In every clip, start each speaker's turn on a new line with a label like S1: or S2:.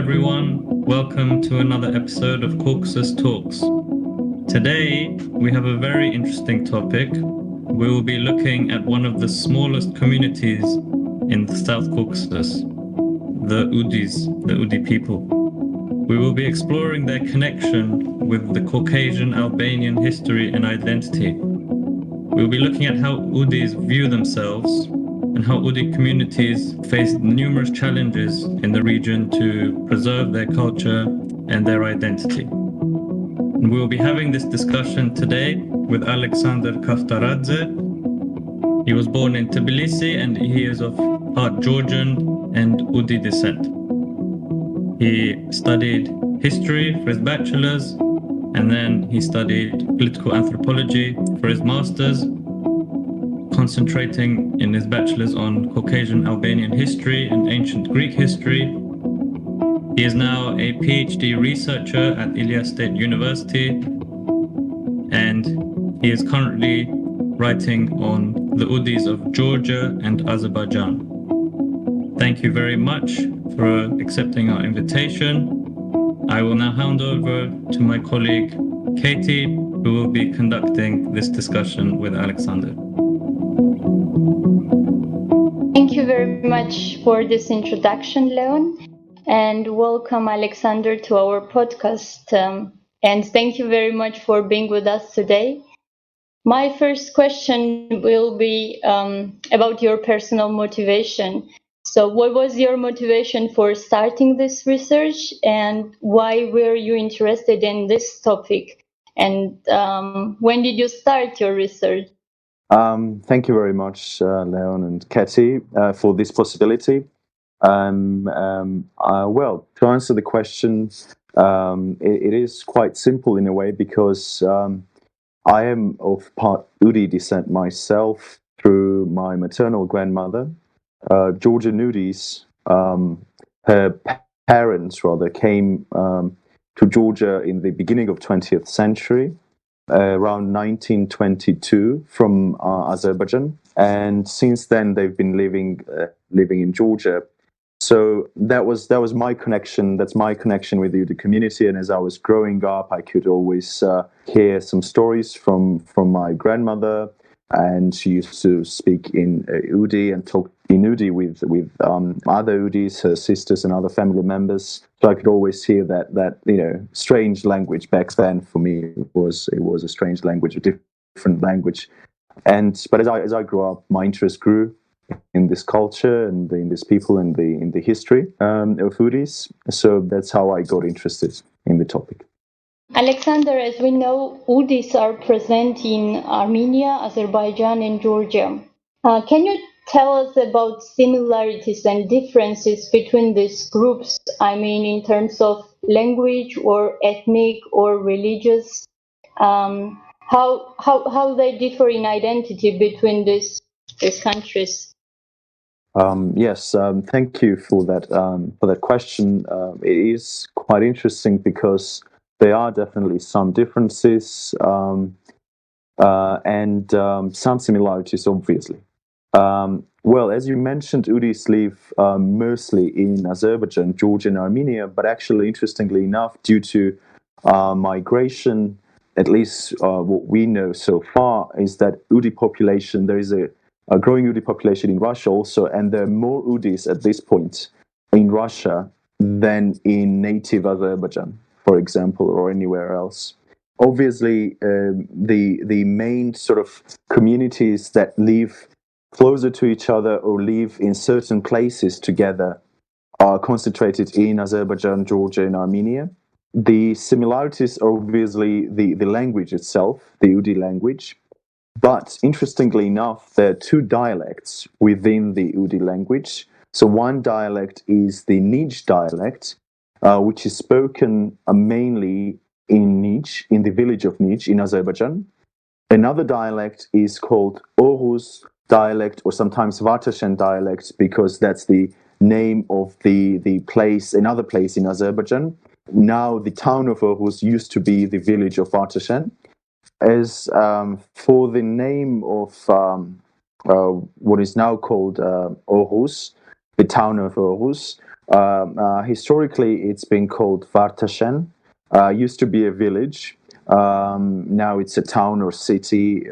S1: everyone. Welcome to another episode of Caucasus Talks. Today, we have a very interesting topic. We will be looking at one of the smallest communities in the South Caucasus, the Udis, the Udi people. We will be exploring their connection with the Caucasian Albanian history and identity. We will be looking at how Udis view themselves and how Udi communities face numerous challenges in the region to preserve their culture and their identity. And we will be having this discussion today with Alexander Kavtaradze. He was born in Tbilisi and he is of part Georgian and Udi descent. He studied history for his bachelor's and then he studied political anthropology for his master's, concentrating in his bachelor's on Caucasian Albanian history and ancient Greek history. He is now a PhD researcher at Ilia State University, and he is currently writing on the Udis of Georgia and Azerbaijan. Thank you very much for accepting our invitation. I will now hand over to my colleague Katie, who will be conducting this discussion with Alexander.
S2: Thank you very much for this introduction, Leon, and welcome, Alexander, to our podcast. And thank you very much for being with us today. My first question will be about your personal motivation. So what was your motivation for starting this research, and why were you interested in this topic? And when did you start your research?
S3: Thank you very much, Leon and Katie, for this possibility. Well, to answer the question, it is quite simple in a way because I am of part Udi descent myself through my maternal grandmother, Georgian Udis. Her parents, rather, came to Georgia in the beginning of 20th century. Around 1922 from Azerbaijan, and since then they've been living in Georgia. So that was my connection. That's my connection with the Udi community. And as I was growing up, I could always hear some stories from my grandmother, and she used to speak in Udi and talk in Udi with other Udis, her sisters and other family members. So I could always hear that strange language. Back then for me it was a strange language, a different language. But as I grew up, my interest grew in this culture and in these people and in the history of Udis. So that's how I got interested in the topic.
S2: Alexander, as we know, Udis are present in Armenia, Azerbaijan, and Georgia. Can you tell us about similarities and differences between these groups? I mean, in terms of language or ethnic or religious, how they differ in identity between these countries?
S3: Yes, thank you for that question. It is quite interesting because there are definitely some differences and some similarities, obviously. Well, as you mentioned, Udis live mostly in Azerbaijan, Georgia, and Armenia, but actually, interestingly enough, due to migration, at least what we know so far is that Udi population, there is a growing Udi population in Russia also, and there are more Udis at this point in Russia than in native Azerbaijan, for example, or anywhere else. Obviously, the main sort of communities that live closer to each other or live in certain places together are concentrated in Azerbaijan, Georgia, and Armenia. The similarities are obviously the language itself, the Udi language. But interestingly enough, there are two dialects within the Udi language. So one dialect is the Nij dialect, which is spoken mainly in Nij, in the village of Nij in Azerbaijan. Another dialect is called Oruz dialect, or sometimes Vartashen dialect, because that's the name of the place, another place in Azerbaijan. Now the town of Oruz used to be the village of Vartashen. As for the name of what is now called Oruz, the town of Orus. Historically, it's been called Vartashen. Used to be a village. Now it's a town or city,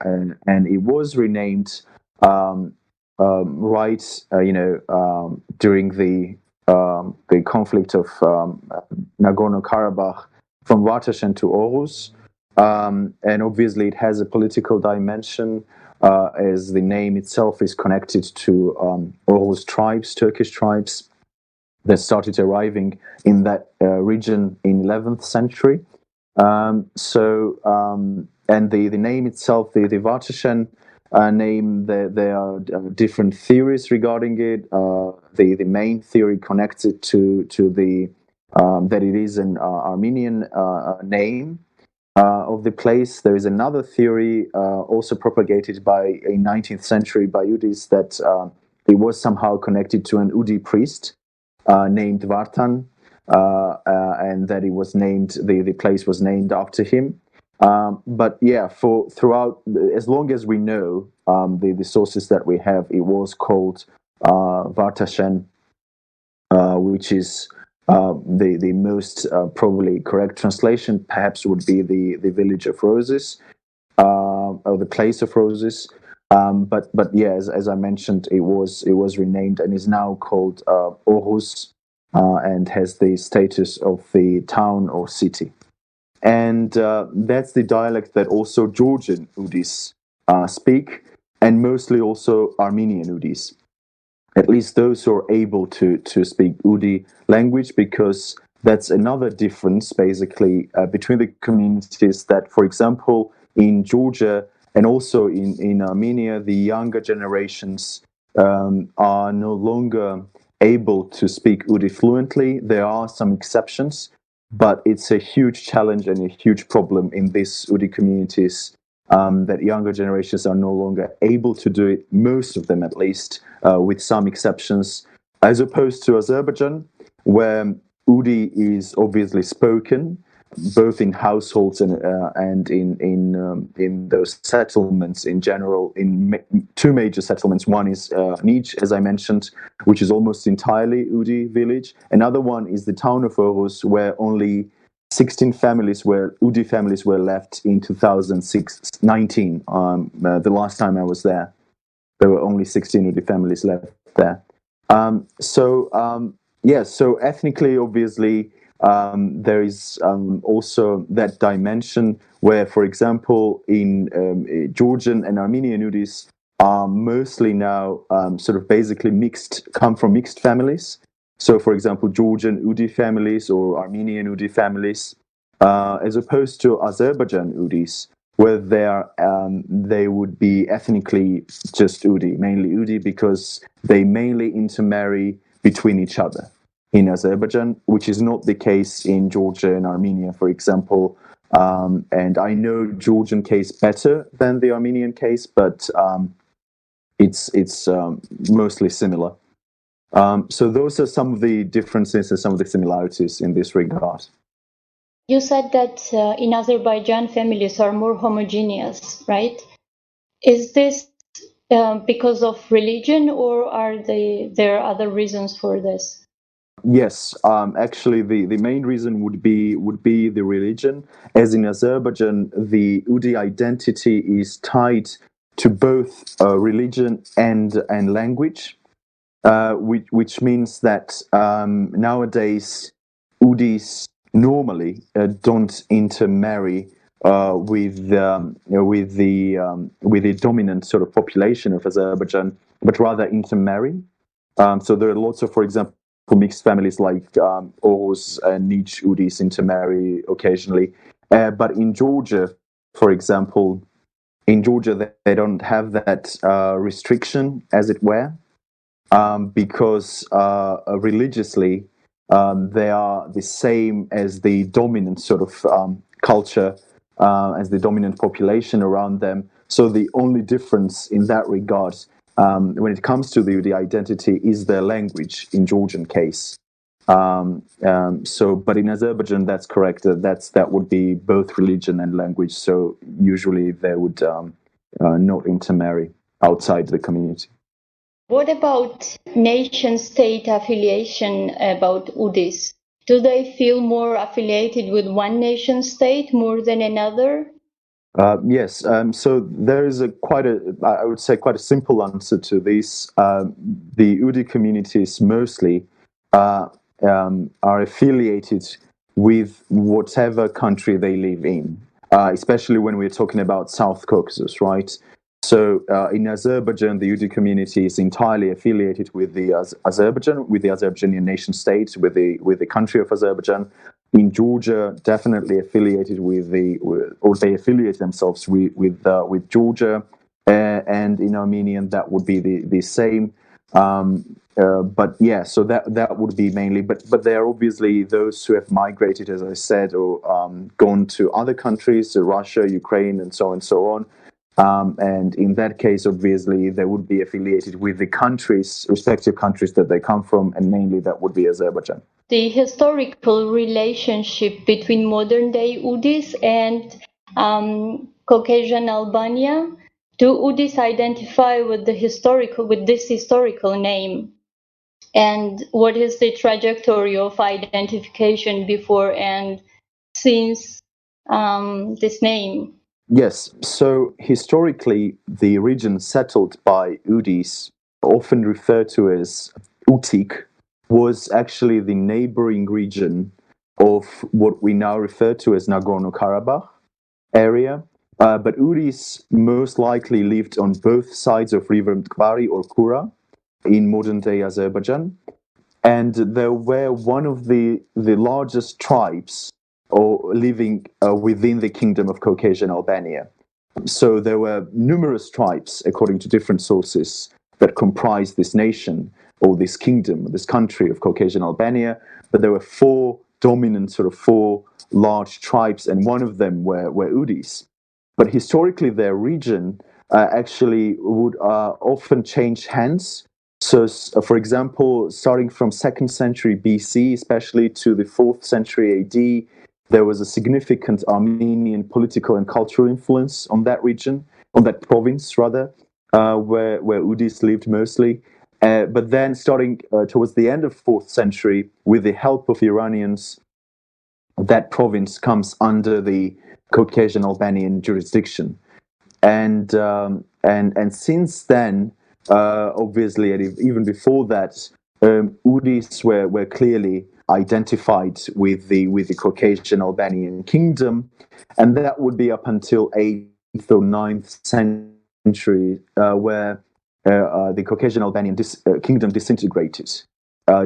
S3: and it was renamed during the conflict of Nagorno-Karabakh from Vartashen to Orus. And obviously, it has a political dimension, as the name itself is connected to Orus tribes, Turkish tribes, that started arriving in that region in 11th century. And the name itself, the Vartashen name, there are different theories regarding it. The main theory connects it to the that it is an Armenian name of the place. There is another theory also propagated in 19th century by Udis that it was somehow connected to an Udi priest named Vartan, and that it was named, the place was named after him. But yeah, throughout, as long as we know the sources that we have, it was called Vartashen, which is the most probably correct translation. Perhaps would be the village of roses, or the place of roses. But yeah, as I mentioned, it was renamed and is now called Orus, and has the status of the town or city. And that's the dialect that also Georgian Udis speak, and mostly also Armenian Udis. At least those who are able to speak Udi language, because that's another difference, basically, between the communities that, for example, in Georgia and also in Armenia, the younger generations are no longer able to speak Udi fluently. There are some exceptions, but it's a huge challenge and a huge problem in these Udi communities that younger generations are no longer able to do it, most of them at least, with some exceptions, as opposed to Azerbaijan, where Udi is obviously spoken, both in households and in those settlements in general, in two major settlements. One is Nij, as I mentioned, which is almost entirely Udi village. Another one is the town of Orus, where only 16 Udi families were left in 2019. The last time I was there were only 16 Udi families left there. So ethnically, obviously, there is also that dimension where, for example, in Georgian and Armenian Udis are mostly now sort of basically come from mixed families. So, for example, Georgian Udi families or Armenian Udi families, as opposed to Azerbaijan Udis, where they would be ethnically just Udi, mainly Udi, because they mainly intermarry between each other in Azerbaijan, which is not the case in Georgia and Armenia, for example. And I know Georgian case better than the Armenian case, but it's mostly similar. So those are some of the differences and some of the similarities in this regard.
S2: You said that in Azerbaijan families are more homogeneous, right? Is this because of religion, or are there other reasons for this?
S3: Yes, actually, the main reason would be the religion. As in Azerbaijan, the Udi identity is tied to both religion and language, which means that nowadays Udis normally don't intermarry with the dominant sort of population of Azerbaijan, but rather intermarry. So there are lots of, for example, mixed families like Oghuz and Nij Udis intermarry occasionally. But in Georgia, for example, they don't have that restriction, as it were, because religiously they are the same as the dominant sort of culture, as the dominant population around them. So the only difference in that regard, when it comes to the identity, is their language in Georgian case. But in Azerbaijan, that's correct. That would be both religion and language. So usually they would not intermarry outside the community.
S2: What about nation-state affiliation about Udis? Do they feel more affiliated with one nation-state more than another?
S3: Yes, so there is I would say, quite a simple answer to this. The Udi communities mostly are affiliated with whatever country they live in, especially when we're talking about South Caucasus, right? So in Azerbaijan, the Udi community is entirely affiliated with the Azerbaijan, with the Azerbaijani nation state, with the country of Azerbaijan. In Georgia, definitely affiliated or they affiliate themselves with Georgia, and in Armenia, that would be the same. But yeah, so that would be mainly. But there are obviously those who have migrated, as I said, or gone to other countries, so Russia, Ukraine, and so on. And in that case, obviously, they would be affiliated with the respective countries that they come from, and mainly that would be Azerbaijan.
S2: The historical relationship between modern-day Udis and Caucasian Albania. Do Udis identify with this historical name? And what is the trajectory of identification before and since this name?
S3: Yes, so historically, the region settled by Udis, often referred to as Utik, was actually the neighboring region of what we now refer to as Nagorno-Karabakh area. But Udis most likely lived on both sides of River Mtkvari or Kura in modern-day Azerbaijan. And they were one of the largest tribes or living within the kingdom of Caucasian Albania. So there were numerous tribes, according to different sources, that comprised this nation or this kingdom, this country of Caucasian Albania. But there were four large tribes, and one of them were Udis. But historically, their region actually would often change hands. So, for example, starting from 2nd century BC, especially to the 4th century AD, there was a significant Armenian political and cultural influence on that region, on that province rather, where Udis lived mostly. But then starting towards the end of 4th century, with the help of Iranians, that province comes under the Caucasian Albanian jurisdiction. And since then, obviously, and even before that, Udis were clearly identified with the Caucasian Albanian kingdom, and that would be up until 8th or 9th century, where the Caucasian Albanian kingdom disintegrated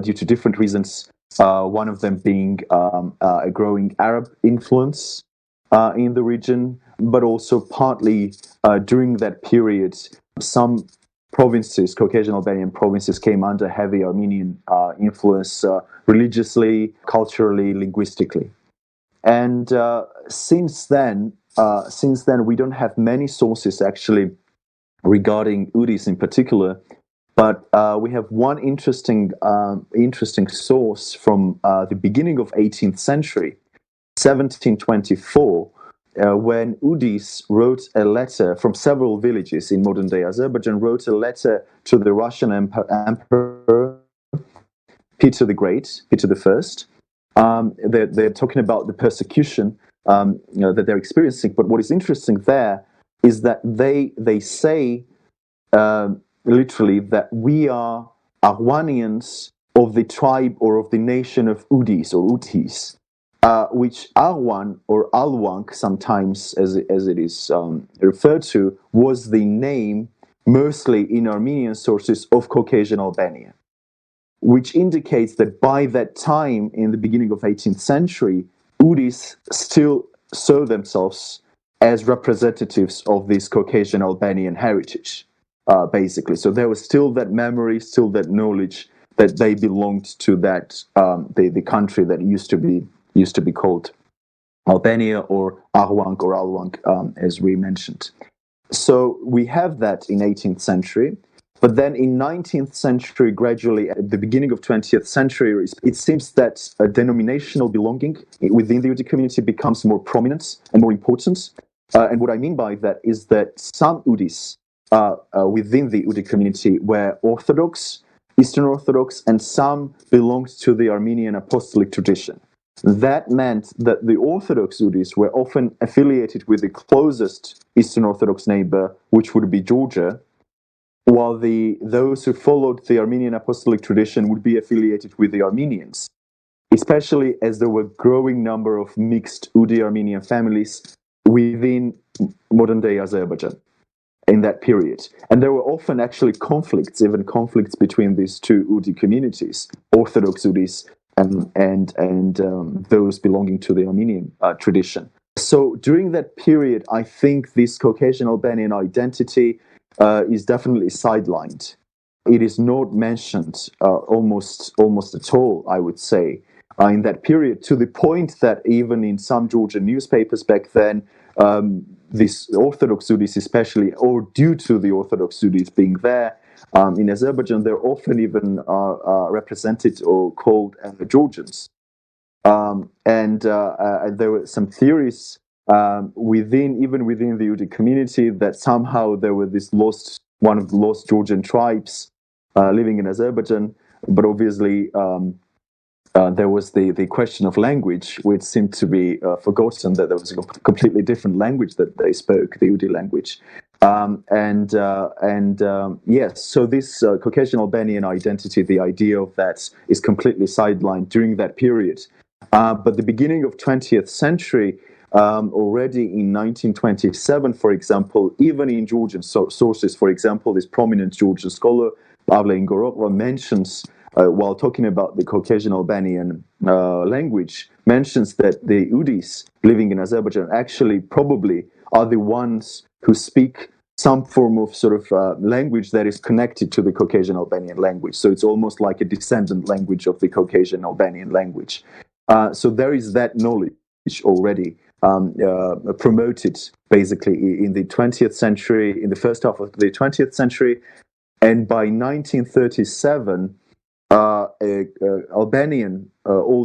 S3: due to different reasons. One of them being a growing Arab influence in the region, but also partly during that period, some provinces, Caucasian Albanian provinces, came under heavy Armenian influence religiously, culturally, linguistically. And since then, we don't have many sources actually regarding Udis in particular, but we have one interesting source from the beginning of 18th century, 1724, when Udis wrote a letter from several villages in modern-day Azerbaijan, wrote a letter to the Russian Emperor Peter the Great, Peter the First. They're talking about the persecution that they're experiencing. But what is interesting there is that they say literally that we are Arwanians of the tribe or of the nation of Udis or Utis. Which Arwan or Alwank, sometimes as it is referred to, was the name, mostly in Armenian sources, of Caucasian Albania, which indicates that by that time, in the beginning of 18th century, Udis still saw themselves as representatives of this Caucasian Albanian heritage, basically. So there was still that memory, still that knowledge that they belonged to that the country that used to be called Albania or Arwank or Alwank, as we mentioned. So we have that in 18th century, but then in 19th century, gradually at the beginning of 20th century, it seems that a denominational belonging within the Udi community becomes more prominent and more important. And what I mean by that is that some Udis within the Udi community were Orthodox, Eastern Orthodox, and some belonged to the Armenian Apostolic tradition. That meant that the Orthodox Udis were often affiliated with the closest Eastern Orthodox neighbor, which would be Georgia, while those who followed the Armenian Apostolic tradition would be affiliated with the Armenians, especially as there were a growing number of mixed Udi Armenian families within modern-day Azerbaijan in that period. And there were often actually conflicts, even conflicts between these two Udi communities, Orthodox Udis and those belonging to the Armenian tradition. So during that period, I think this Caucasian Albanian identity is definitely sidelined. It is not mentioned almost at all, I would say, in that period, to the point that even in some Georgian newspapers back then, this Orthodox Udis especially, or due to the Orthodox Udis being there in Azerbaijan, they're often even represented or called Georgians. And there were some theories within the Udi community that somehow there were one of the lost Georgian tribes living in Azerbaijan, but obviously there was the question of language, which seemed to be forgotten, that there was a completely different language that they spoke, the Udi language. Yes, so this Caucasian Albanian identity, the idea of that is completely sidelined during that period. But the beginning of 20th century, already in 1927, for example, even in Georgian sources, for example, this prominent Georgian scholar, Pavle Ingorova, mentions, while talking about the Caucasian Albanian language, mentions that the Udis living in Azerbaijan actually probably are the ones who speak some form of sort of language that is connected to the Caucasian Albanian language. So it's almost like a descendant language of the Caucasian Albanian language. So there is that knowledge already promoted basically in the 20th century, in the first half of the 20th century. And by 1937, old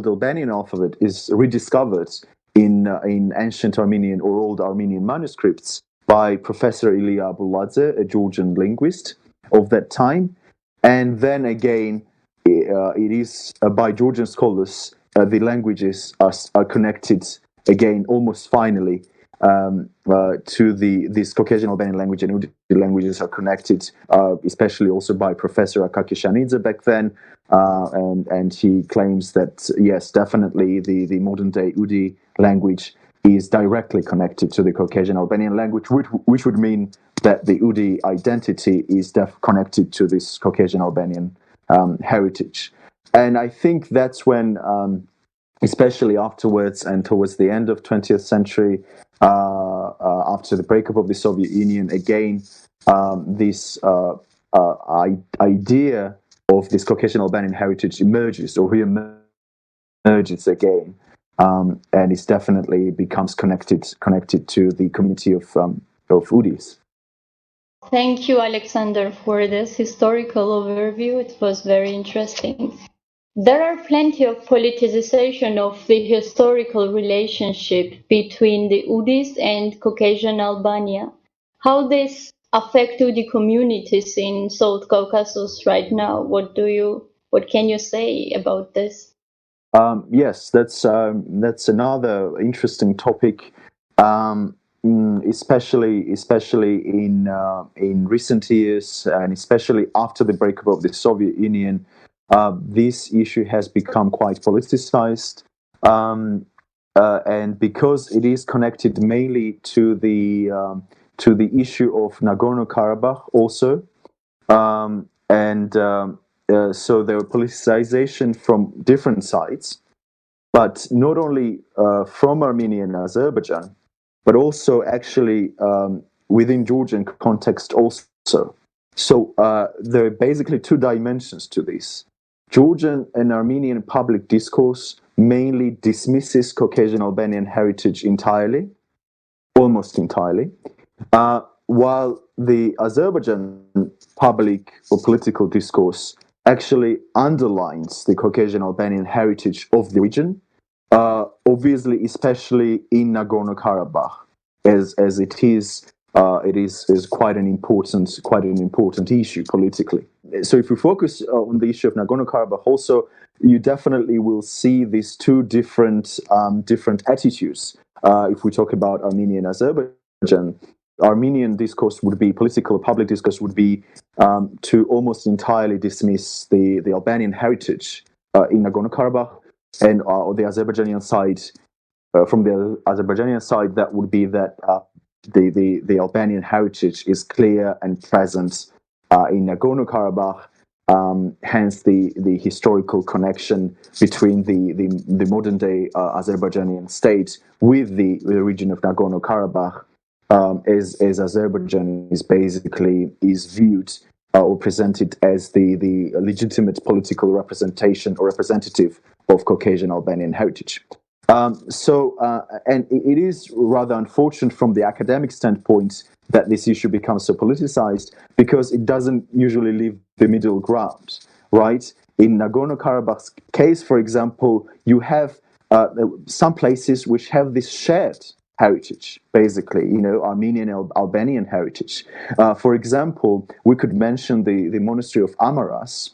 S3: Albanian alphabet is rediscovered in ancient Armenian or old Armenian manuscripts by Professor Ilya Abuladze, a Georgian linguist of that time. And then again, it is by Georgian scholars, the languages are connected again, almost finally, to this Caucasian Albanian language, and Udi languages are connected, especially also by Professor Akakishanidze back then, and he claims that, yes, definitely the modern-day Udi language is directly connected to the Caucasian Albanian language, which would mean that the Udi identity is connected to this Caucasian Albanian heritage. And I think that's when, especially afterwards and towards the end of 20th century, after the breakup of the Soviet Union, again, this idea of this Caucasian Albanian heritage emerges or re-emerges again, and it definitely becomes connected to the community of Udis.
S2: Thank you, Alexander, for this historical overview. It was very interesting. There are plenty of politicization of the historical relationship between the Udis and Caucasian Albania. How this affect Udi communities in South Caucasus right now? What can you say about this?
S3: Yes, that's another interesting topic, especially in recent years, and especially after the breakup of the Soviet Union. This issue has become quite politicized, and because it is connected mainly to the issue of Nagorno-Karabakh also, so there were politicization from different sides, but not only from Armenia and Azerbaijan, but also actually within Georgian context also. So there are basically two dimensions to this. Georgian and Armenian public discourse mainly dismisses Caucasian Albanian heritage entirely, almost entirely, while the Azerbaijan public or political discourse actually underlines the Caucasian Albanian heritage of the region, obviously, especially in Nagorno-Karabakh, as it is it is quite an important issue politically. So if we focus on the issue of Nagorno-Karabakh, also you definitely will see these two different attitudes. If we talk about Armenia and Azerbaijan, Armenian discourse would be public discourse would be to almost entirely dismiss the Albanian heritage in Nagorno-Karabakh, and the Azerbaijani side. From the Azerbaijani side, that would be that the Albanian heritage is clear and present in Nagorno-Karabakh. Hence, the historical connection between the modern day Azerbaijani state with the region of Nagorno-Karabakh, as Azerbaijan is viewed or presented as the legitimate political representation or representative of Caucasian Albanian heritage. And it is rather unfortunate from the academic standpoint that this issue becomes so politicized, because it doesn't usually leave the middle ground, right? In Nagorno-Karabakh's case, for example, you have some places which have this shared heritage, basically, Armenian and Albanian heritage. For example, we could mention the monastery of Amaras,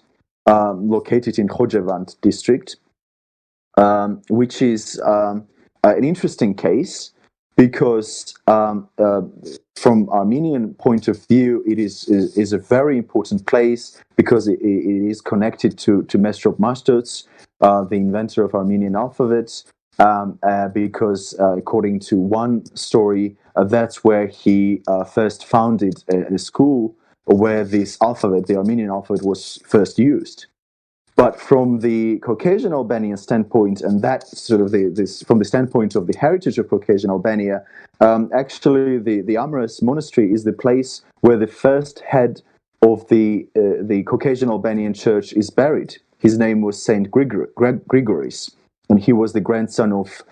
S3: located in Khojevand district, which is an interesting case because from Armenian point of view, it is a very important place because it is connected to Mesrop Mashtots, the inventor of Armenian alphabet, because according to one story, that's where he first founded a school where this alphabet, the Armenian alphabet, was first used. But from the Caucasian Albanian standpoint, and that sort of from the standpoint of the heritage of Caucasian Albania, actually the Amaras monastery is the place where the first head of the Caucasian Albanian church is buried. His name was Saint Grigoris, and he was the grandson of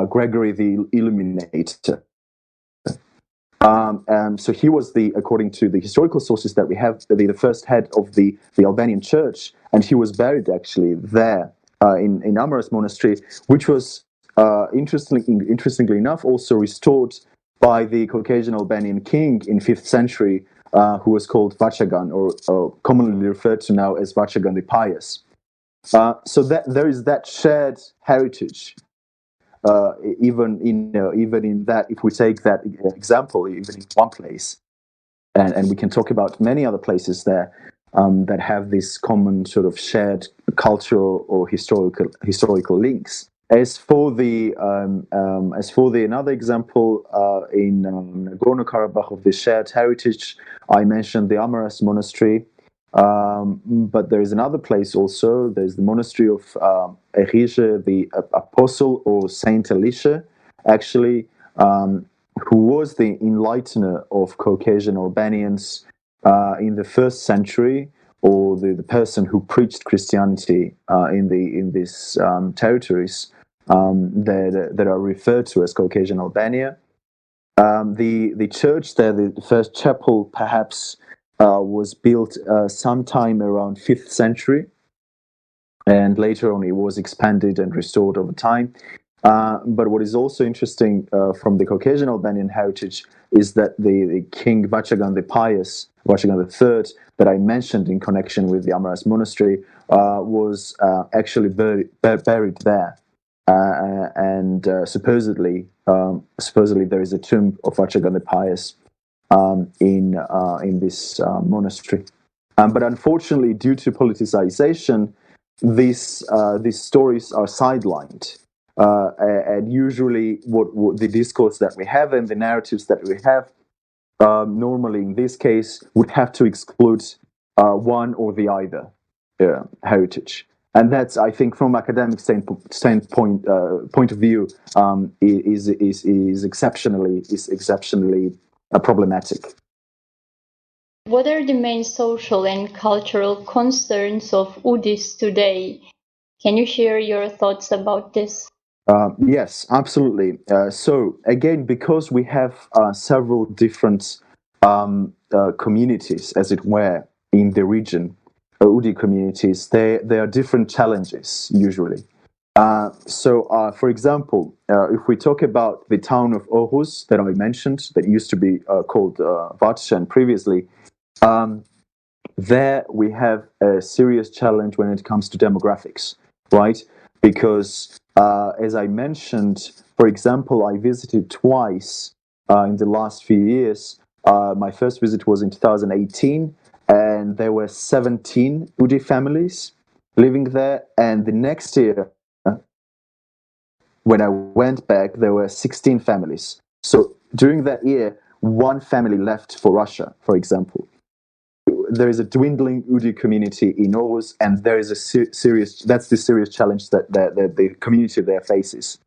S3: Gregory the Illuminator. So he was according to the historical sources that we have, the first head of the Albanian church, and he was buried actually there in Amaras monastery, which was interestingly enough also restored by the Caucasian Albanian king in 5th century, who was called Vachagan, or commonly referred to now as Vachagan the Pious. So that there is that shared heritage. Even in that, if we take that example, even in one place, and we can talk about many other places there that have this common sort of shared cultural or historical links. As for the another example in Nagorno-Karabakh of the shared heritage, I mentioned the Amaras monastery. But there is another place also. There's the monastery of Elisha, the apostle, or Saint Elisha, actually, who was the enlightener of Caucasian Albanians in the 1st century, or the person who preached Christianity in these territories that are referred to as Caucasian Albania. The church there, the first chapel, perhaps. Was built sometime around 5th century, and later on it was expanded and restored over time. But what is also interesting from the Caucasian Albanian heritage is that the King Vachagan the Pious, Vachagan III, that I mentioned in connection with the Amaras monastery, was actually buried there. And supposedly there is a tomb of Vachagan the Pious in this monastery, but unfortunately, due to politicization, these stories are sidelined, and usually, what the discourse that we have and the narratives that we have, normally in this case, would have to exclude one or the other heritage. And that's, I think, from academic standpoint point of view, is exceptionally problematic.
S2: What are the main social and cultural concerns of Udis today? Can you share your thoughts about this?
S3: Yes, absolutely. So again, because we have several different communities, as it were, in the region, Udi communities, there are different challenges usually. For example, if we talk about the town of Aarhus that I mentioned, that used to be called Vatchen previously, there we have a serious challenge when it comes to demographics, right? Because, as I mentioned, for example, I visited twice in the last few years. My first visit was in 2018, and there were 17 Udi families living there. And the next year, when I went back, there were 16 families. So during that year, one family left for Russia, for example. There is a dwindling Udi community in Aarhus, and there is a that's the serious challenge that the community there faces.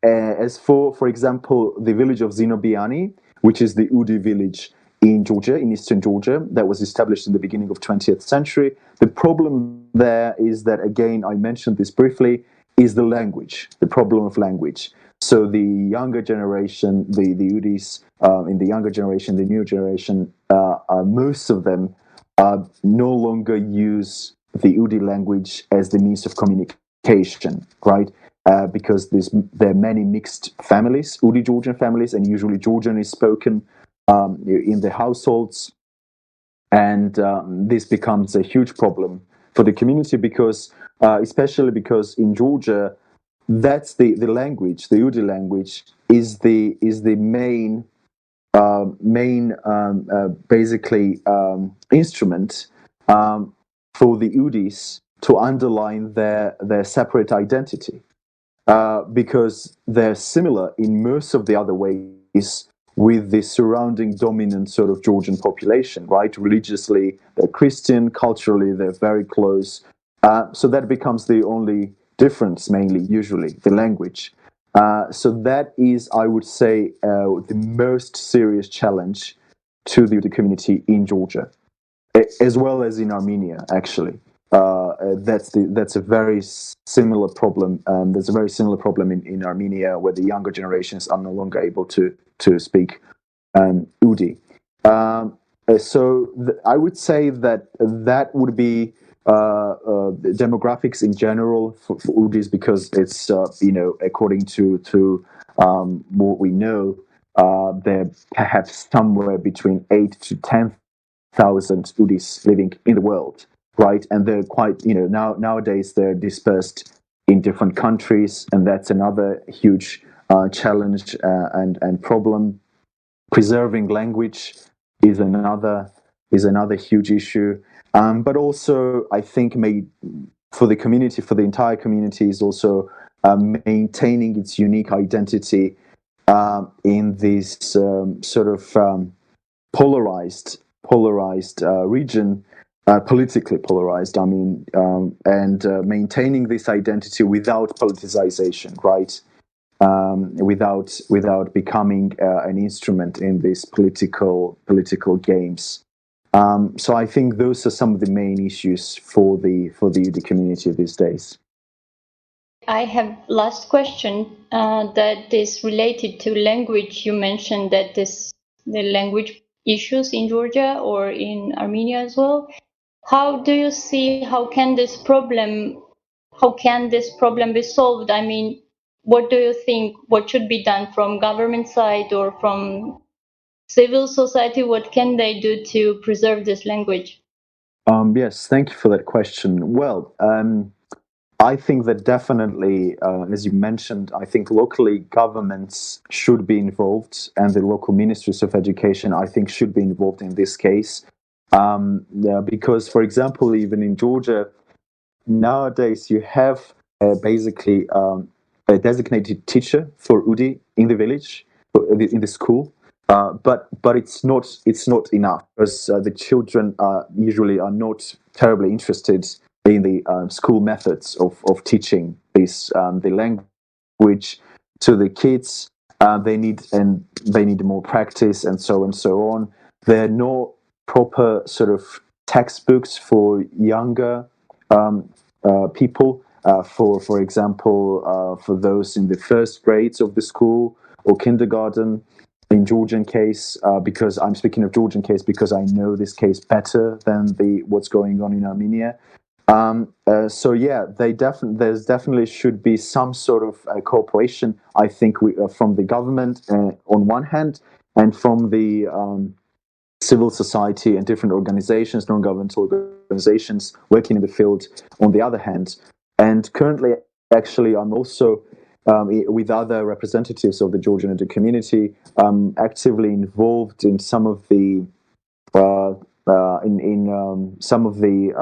S3: As for example, the village of Zinobiani, which is the Udi village in Georgia, in eastern Georgia, that was established in the beginning of 20th century. The problem there is that, again, I mentioned this briefly, is the language, the problem of language. So the younger generation, the Udis, in the younger generation, the new generation, most of them no longer use the Udi language as the means of communication, right? Because there are many mixed families, Udi Georgian families, and usually Georgian is spoken in the households. And this becomes a huge problem for the community because, especially because in Georgia, that's the language, the Udi language is the main basically instrument for the Udis to underline their separate identity, because they're similar in most of the other ways with the surrounding dominant sort of Georgian population, right? Religiously, they're Christian, culturally, they're very close. So that becomes the only difference, mainly, usually, the language. So that is, I would say, the most serious challenge to the community in Georgia, as well as in Armenia, actually. That's a very similar problem. There's a very similar problem in Armenia, where the younger generations are no longer able to speak Udi. I would say that would be demographics in general for Udis, because it's according to what we know, they're perhaps somewhere between 8 to 10,000 Udis living in the world, right? And they're quite nowadays they're dispersed in different countries, and that's another huge challenge and problem. Preserving language is another huge issue. But also, I think, for the community, for the entire community, is also maintaining its unique identity in this sort of polarized region, politically polarized. I mean, and maintaining this identity without politicization, right? Without becoming an instrument in these political games. So I think those are some of the main issues for the Udi community these days.
S2: I have last question that is related to language. You mentioned that the language issues in Georgia or in Armenia as well. How do you see, how can this problem be solved? I mean, what do you think, what should be done from government side or from civil society? What can they do to preserve this language?
S3: Yes, thank you for that question. Well, I think that definitely, as you mentioned, I think locally governments should be involved, and the local ministries of education, I think, should be involved in this case. Because, for example, even in Georgia, nowadays you have basically a designated teacher for Udi in the village, in the school. But it's not enough, because the children usually are not terribly interested in the school methods of teaching the language to the kids. They need more practice, and so on. There are no proper sort of textbooks for younger people. For example, for those in the first grades of the school or kindergarten. In Georgian case, because I'm speaking of Georgian case because I know this case better than what's going on in Armenia. So yeah, there's definitely should be some sort of cooperation. I think from the government on one hand, and from the civil society and different organizations, non-governmental organizations working in the field on the other hand. And currently, actually, I'm also with other representatives of the Georgian Indo community, actively involved in some of the some of the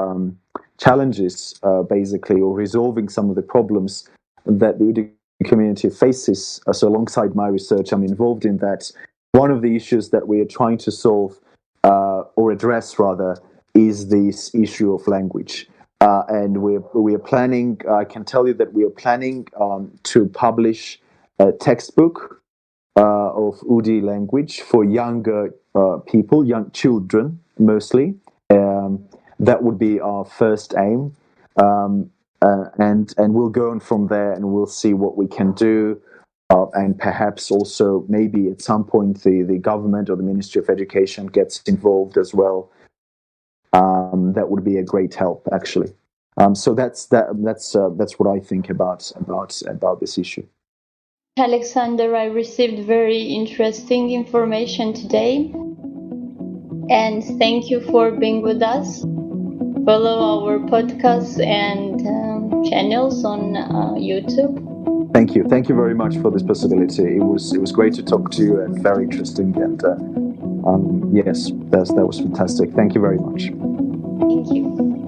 S3: challenges, basically, or resolving some of the problems that the Udis community faces. So alongside my research, I'm involved in that. One of the issues that we are trying to solve, or address rather, is this issue of language. And we are planning, I can tell you that we are planning to publish a textbook of Udi language for younger people, young children mostly. That would be our first aim, and we'll go on from there, and we'll see what we can do, and perhaps also maybe at some point the government or the Ministry of Education gets involved as well. That would be a great help, actually. So that's what I think about this issue.
S2: Alexander, I received very interesting information today, and thank you for being with us. Follow our podcasts and channels on YouTube.
S3: Thank you very much for this possibility. It was great to talk to you and very interesting. And yes, that was fantastic. Thank you very much.
S2: Thank you.